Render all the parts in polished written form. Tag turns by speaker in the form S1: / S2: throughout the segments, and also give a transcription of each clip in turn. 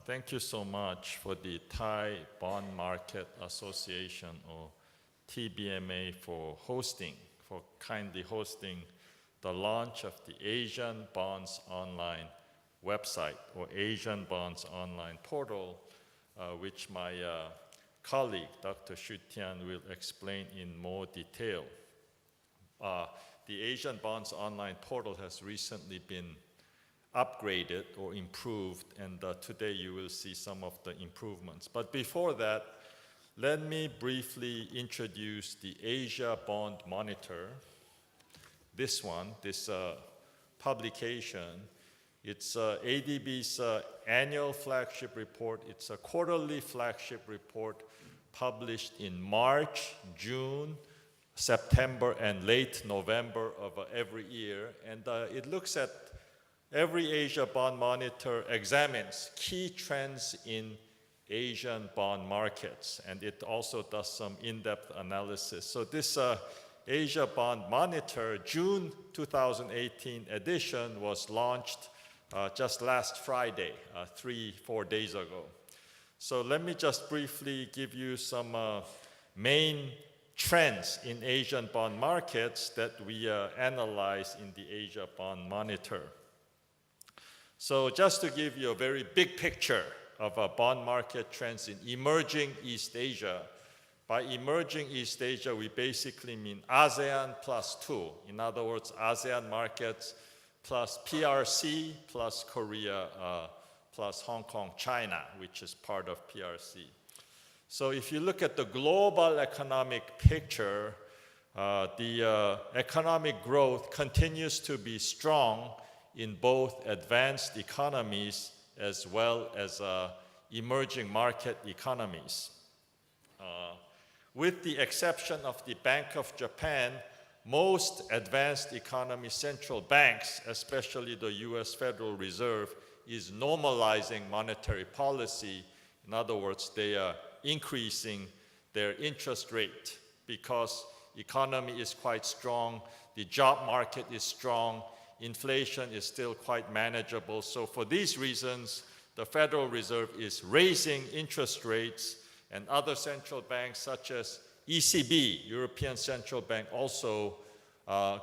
S1: Thank you so much for the Thai Bond Market Association or ThaiBMA for kindly hosting the launch of the Asian Bonds Online website or Asian Bonds Online portal, which my colleague, Dr. Shu Tian, will explain in more detail. The Asian Bonds Online portal has recently been upgraded or improved, and today you will see some of the improvements. But before that, let me briefly introduce the Asia Bond Monitor. This publication, it's ADB's annual flagship report. It's a quarterly flagship report published in March, June, September, and late November of every year. And it looks at every Asia Bond Monitor examines key trends in Asian bond markets, and it also does some in-depth analysis. So this Asia Bond Monitor June 2018 edition was launched just last Friday, 3-4 days ago. So let me just briefly give you some main trends in Asian bond markets that we analyze in the Asia Bond Monitor. So just to give you a very big picture of bond market trends in emerging East Asia. By emerging East Asia, we basically mean ASEAN plus 2. In other words, ASEAN markets plus PRC plus Korea plus Hong Kong, China, which is part of PRC. So if you look at the global economic picture, the economic growth continues to be strong in both advanced economies as well as emerging market economies. With the exception of the Bank of Japan, most advanced economy central banks, especially the US Federal Reserve, is normalizing monetary policy. In other words, they are increasing their interest rate because economy is quite strong, the job market is strong, inflation is still quite manageable. So for these reasons, the Federal Reserve is raising interest rates, and other central banks such as ECB, European Central Bank, also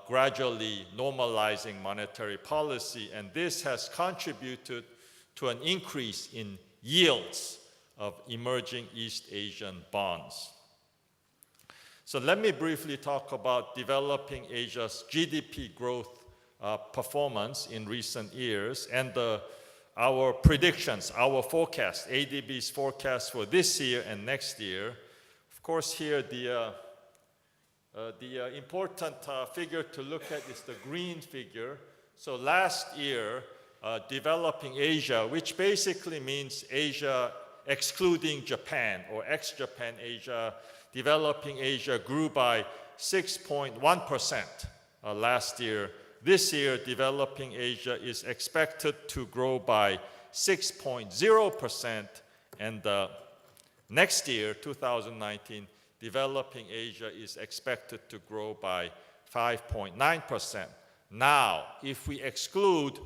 S1: gradually normalizing monetary policy, and this has contributed to an increase in yields of emerging East Asian bonds. So let me briefly talk about developing Asia's GDP growth performance in recent years and our predictions, our forecast, ADB's forecast for this year and next year. Of course, here the important figure to look at is the green figure. So last year, developing Asia, which basically means Asia excluding Japan or ex-Japan Asia, developing Asia grew by 6.1% last year. This year, developing Asia is expected to grow by 6.0%, and next year, 2019, developing Asia is expected to grow by 5.9%. Now, if we exclude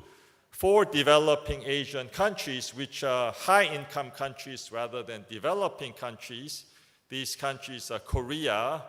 S1: 4 developing Asian countries, which are high-income countries rather than developing countries, these countries are Korea,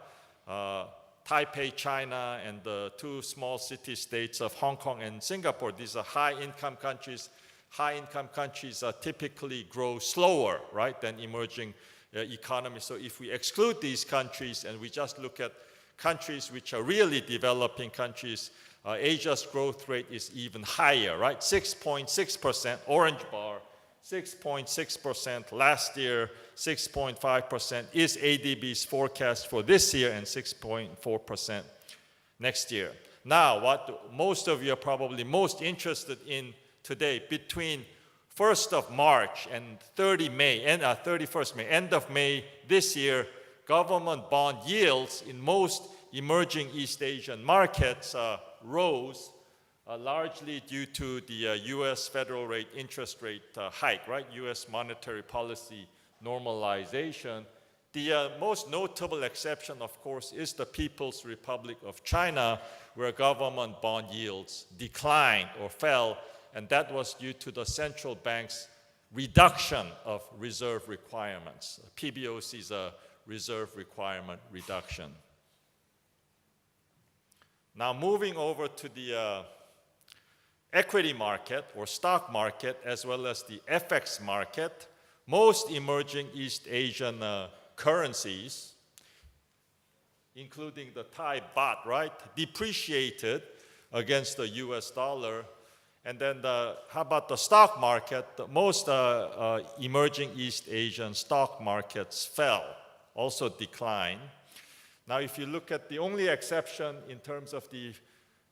S1: Taipei, China, and the 2 small city-states of Hong Kong and Singapore. These are high-income countries. High-income countries typically grow slower, right, than emerging economies. So if we exclude these countries and we just look at countries which are really developing countries, Asia's growth rate is even higher, right? 6.6%, orange bar, 6.6% last year, 6.5% is ADB's forecast for this year, and 6.4% next year. Now, what most of you are probably most interested in today, between 1st of March and 31st May, end of May this year, government bond yields in most emerging East Asian markets rose largely due to the US federal rate interest rate hike, right? US monetary policy normalization. The most notable exception, of course, is the People's Republic of China, where government bond yields declined or fell and that was due to the central bank's reduction of reserve requirements. PBOC is a reserve requirement reduction. Now moving over to the equity market or stock market as well as the FX market, most emerging East Asian currencies, including the Thai baht, right, depreciated against the US dollar. And then how about the stock market? Most emerging East Asian stock markets fell, also declined. Now, if you look at the only exception in terms of the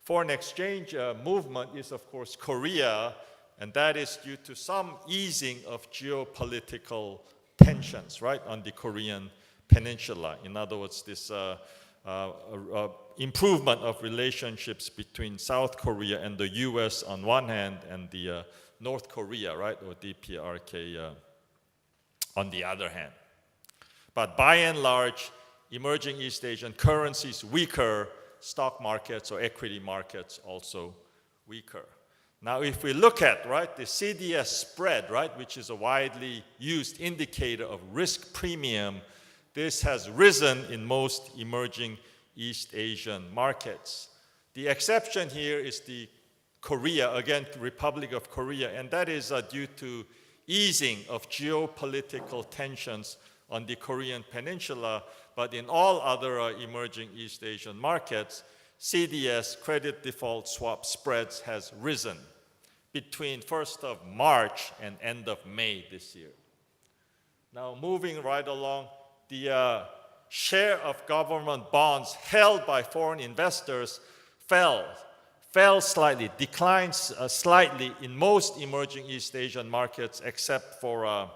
S1: foreign exchange movement is, of course, Korea, and that is due to some easing of geopolitical tensions, right, on the Korean peninsula. In other words, this improvement of relationships between South Korea and the US on one hand and the North Korea, right, or DPRK on the other hand. But by and large, emerging East Asian currencies weaker, stock markets or equity markets also weaker. Now, if we look at, right, the CDS spread, right, which is a widely used indicator of risk premium, this has risen in most emerging East Asian markets. The exception here is the Korea, again, Republic of Korea, and that is due to easing of geopolitical tensions on the Korean peninsula, but in all other emerging East Asian markets, CDS, credit default swap spreads, has risen between 1st of March and end of May this year. Now, moving right along, the share of government bonds held by foreign investors fell slightly, declined slightly in most emerging East Asian markets except for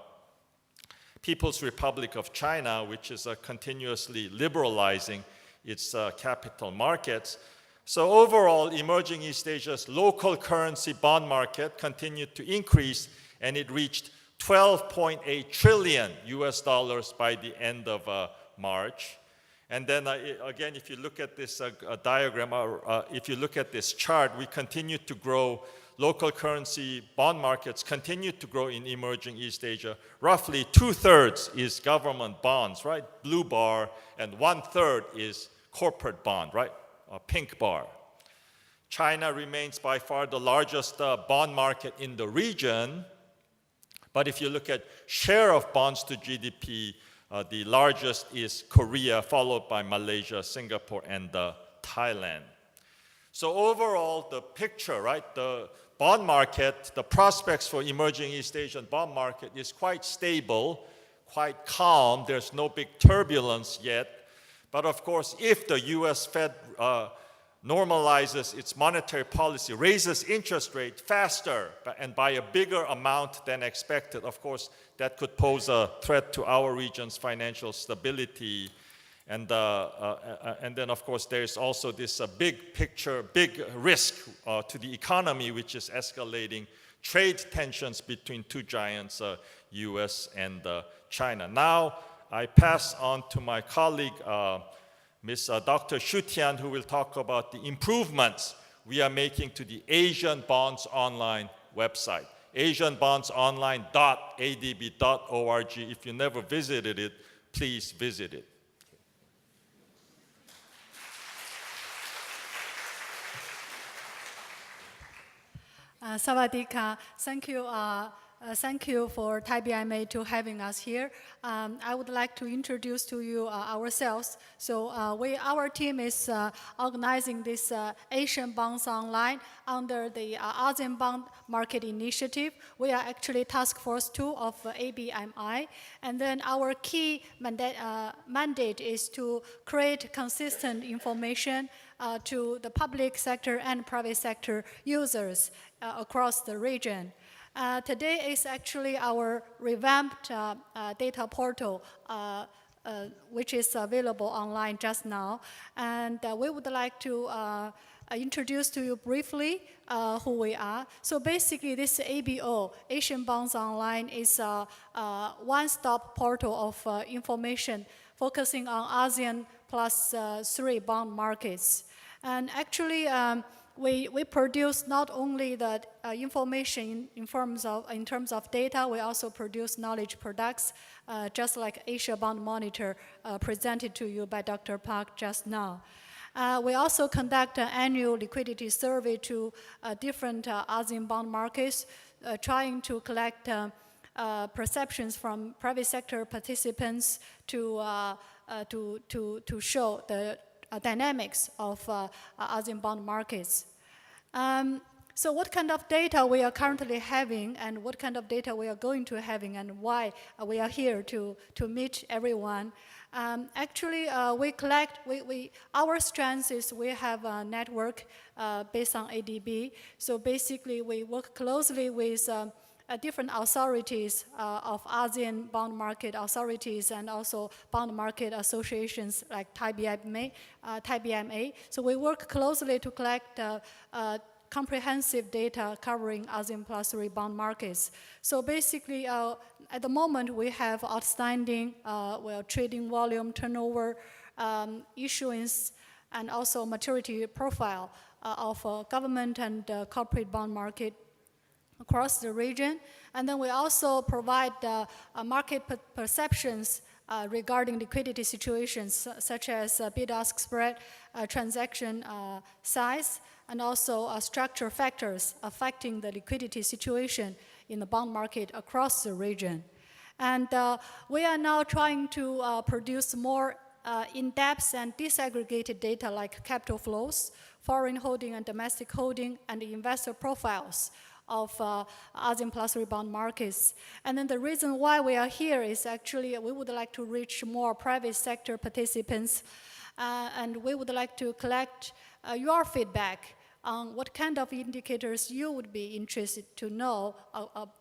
S1: People's Republic of China, which is continuously liberalizing its capital markets. So overall, emerging East Asia's local currency bond market continued to increase, and it reached $12.8 trillion by the end of March. And then again, if you look at this diagram, if you look at this chart, we continue to grow. Local currency bond markets continue to grow in emerging East Asia. Roughly 2/3 is government bonds, right? Blue bar, and 1/3 is corporate bond, right? Pink bar. China remains by far the largest bond market in the region. But if you look at share of bonds to GDP, the largest is Korea, followed by Malaysia, Singapore, and Thailand. So overall, the picture, right, the bond market, the prospects for emerging East Asian bond market is quite stable, quite calm. There's no big turbulence yet. But of course, if the US Fed normalizes its monetary policy, raises interest rate faster and by a bigger amount than expected, of course, that could pose a threat to our region's financial stability. And then, of course, there's also this big picture, big risk to the economy, which is escalating trade tensions between two giants, US and China. Now, I pass on to my colleague, Ms. Dr. Shu Tian, who will talk about the improvements we are making to the Asian Bonds Online website, asianbondsonline.adb.org. If you never visited it, please visit it.
S2: Sawadika, thank you for ThaiBMA to having us here. I would like to introduce to you ourselves. So our team is organizing this Asian Bonds Online under the ASEAN Bond Market Initiative. We are actually Task Force 2 of ABMI. And then our key mandate is to create consistent information to the public sector and private sector users across the region. Today is actually our revamped data portal, which is available online just now. And we would like to introduce to you briefly who we are. So basically, this ABO, Asian Bonds Online, is a one-stop portal of information focusing on ASEAN plus 3 bond markets. And actually, we produce not only the information in terms of data, we also produce knowledge products, just like Asia Bond Monitor presented to you by Dr. Park just now. We also conduct an annual liquidity survey to different ASEAN bond markets, trying to collect perceptions from private sector participants to show the dynamics of ASEAN bond markets. So what kind of data we are currently having and what kind of data we are going to having and why we are here to meet everyone. Actually, we collect, our strength is we have a network based on ADB. So basically, we work closely with different authorities of ASEAN bond market authorities and also bond market associations like ThaiBMA. So we work closely to collect comprehensive data covering ASEAN plus 3 bond markets. So basically, at the moment, we have outstanding trading volume, turnover, issuance, and also maturity profile of government and corporate bond market across the region. And then we also provide market perceptions regarding liquidity situations, such as bid-ask spread, transaction size, and also structure factors affecting the liquidity situation in the bond market across the region. And we are now trying to produce more in-depth and disaggregated data like capital flows, foreign holding and domestic holding, and the investor profiles of ASEAN plus 3 bond markets. And then the reason why we are here is actually we would like to reach more private sector participants, and we would like to collect your feedback on what kind of indicators you would be interested to know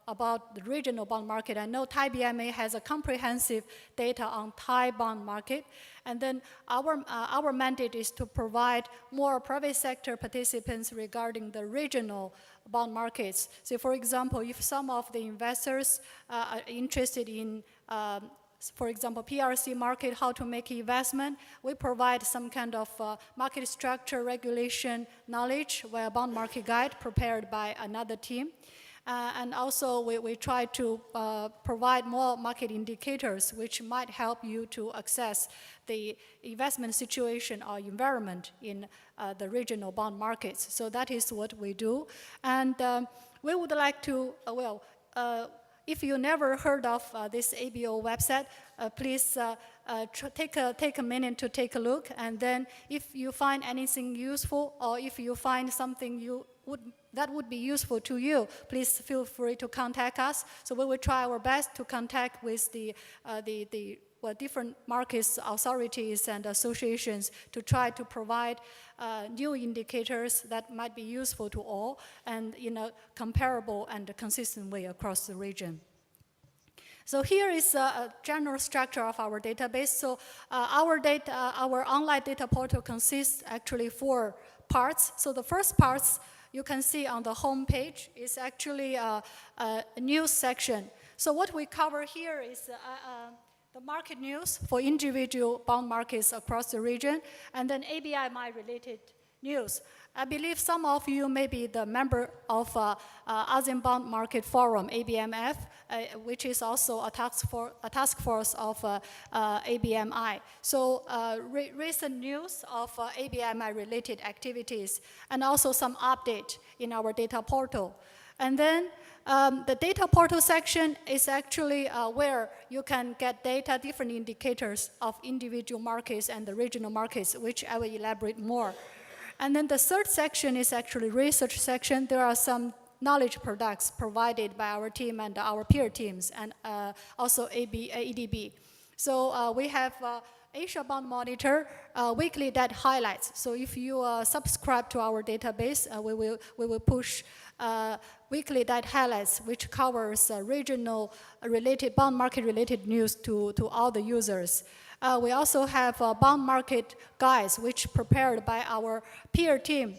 S2: about the regional bond market. I know ThaiBMA has a comprehensive data on Thai bond market, and then our mandate is to provide more private sector participants regarding the regional bond markets. So for example, if some of the investors are interested in for example, PRC market, how to make investment, we provide some kind of market structure regulation knowledge via bond market guide prepared by another team. And also we try to provide more market indicators which might help you to assess the investment situation or environment in the regional bond markets. So that is what we do. And we would like to, if you never heard of this ABO website, please take a minute to take a look. And then if you find anything useful or if you find something that would be useful to you, please feel free to contact us. So we will try our best to contact with the different markets, authorities, and associations to try to provide new indicators that might be useful to all and in a comparable and consistent way across the region. So here is a general structure of our database. So our online data portal consists actually 4 parts. So the first parts you can see on the home page is actually a news section. So what we cover here is the market news for individual bond markets across the region, and then ABMI related news. I believe some of you may be the member of ASEAN Bond Market Forum, ABMF, which is also a task force of ABMI. So recent news of ABMI related activities, and also some update in our data portal. And then the data portal section is actually where you can get data, different indicators of individual markets and the regional markets, which I will elaborate more. And then the third section is actually research section. There are some knowledge products provided by our team and our peer teams, and also ADB. So we have Asia Bond Monitor weekly data highlights. So if you subscribe to our database, we will push weekly data highlights, which covers regional related, bond market related news to all the users. We also have bond market guides, which prepared by our peer team.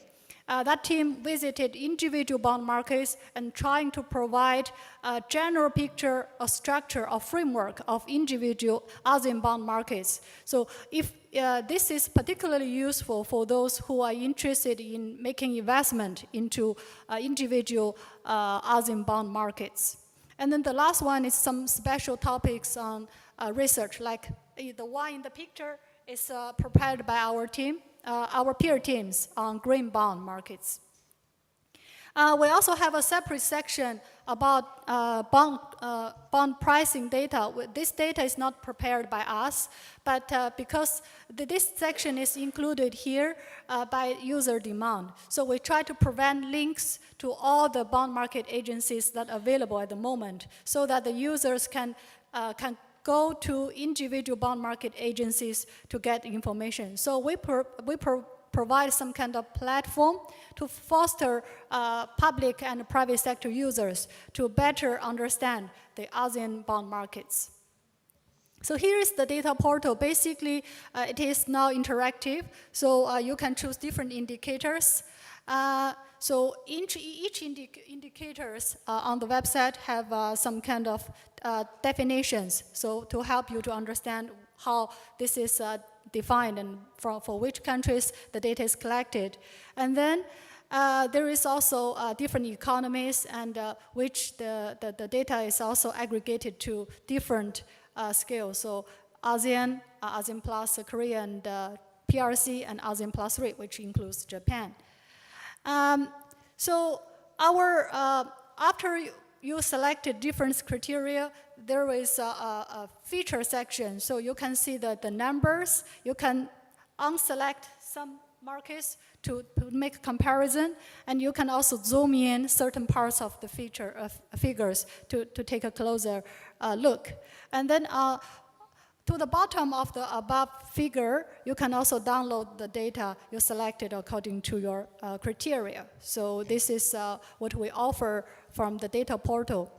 S2: That team visited individual bond markets and trying to provide a general picture, a structure, a framework of individual ASEAN bond markets. So if this is particularly useful for those who are interested in making investment into individual ASEAN bond markets. And then the last one is some special topics on research, like the one in the picture is prepared by our team. Our peer teams on green bond markets. We also have a separate section about bond pricing data. This data is not prepared by us, but because this section is included here by user demand. So we try to prevent links to all the bond market agencies that are available at the moment so that the users can go to individual bond market agencies to get information. So we provide some kind of platform to foster public and private sector users to better understand the ASEAN bond markets. So here is the data portal. Basically, it is now interactive, so you can choose different indicators. So each indicators on the website have some kind of definitions, so to help you to understand how this is defined and for which countries the data is collected. And then there is also different economies and which the data is also aggregated to different scales. So ASEAN, ASEAN Plus Korea and PRC, and ASEAN Plus 3, which includes Japan. So after you selected different criteria, there is a feature section. So you can see the numbers. You can unselect some markets to make a comparison, and you can also zoom in certain parts of the figures to take a closer look. And then to the bottom of the above figure, you can also download the data you selected according to your criteria. So this is what we offer from the data portal.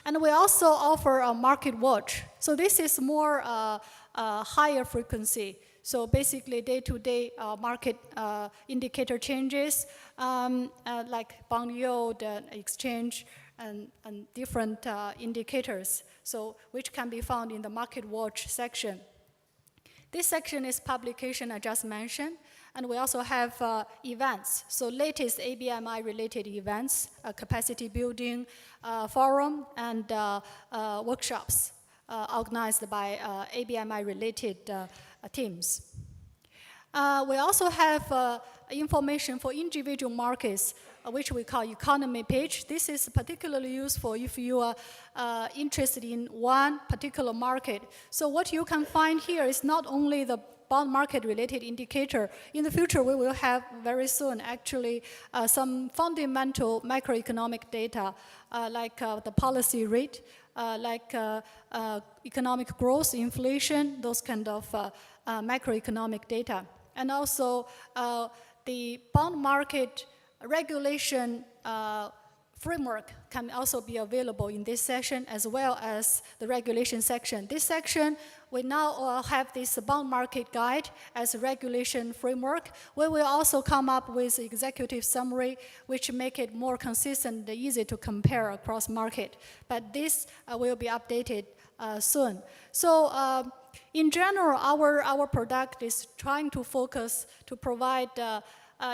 S2: And we also offer a market watch. So this is more higher frequency. So basically day-to-day market indicator changes, like bond yield, exchange, and different indicators, so which can be found in the Market Watch section. This section is publication I just mentioned, and we also have events, so latest ABMI-related events, capacity building, forum, and workshops organized by ABMI-related teams. We also have information for individual markets, which we call economy page. This is particularly useful if you are interested in one particular market. So what you can find here is not only the bond market related indicator. In the future, we will have very soon actually some fundamental macroeconomic data like the policy rate, like economic growth, inflation, those kind of macroeconomic data. And also the bond market regulation framework can also be available in this session, as well as the regulation section. This section, we now have this bond market guide as a regulation framework. We will also come up with executive summary, which make it more consistent and easy to compare across market. But this will be updated soon. So in general, our product is trying to focus to provide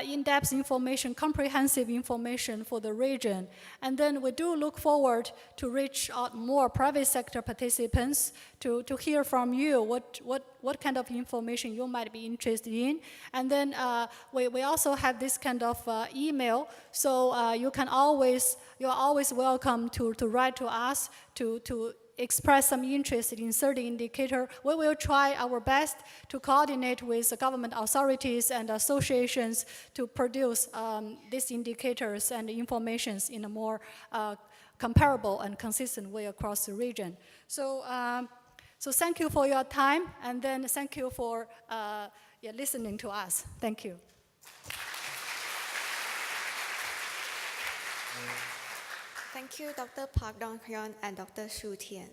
S2: in-depth information, comprehensive information for the region. And then we do look forward to reach out more private sector participants to hear from you what kind of information you might be interested in. And then we also have this kind of email, so you're always welcome to write to us to express some interest in certain indicator. We will try our best to coordinate with the government authorities and associations to produce these indicators and informations in a more comparable and consistent way across the region. So, so thank you for your time, and then thank you for listening to us. Thank you.
S3: Thank you, Dr. Park Donghyun and Dr. Shu Tian.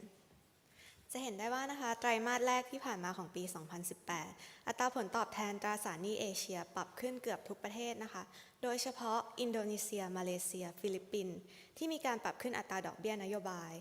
S3: จะเห็นได้ว่านะคะไตรมาสแรกที่ผ่านมาของปี 2018 อัตราผลตอบแทนตราสารหนี้เอเชียปรับขึ้นเกือบทุกประเทศนะคะโดยเฉพาะอินโดนีเซียมาเลเซียฟิลิปปินส์ที่มีการปรับขึ้นอัตราดอกเบี้ยนโยบาย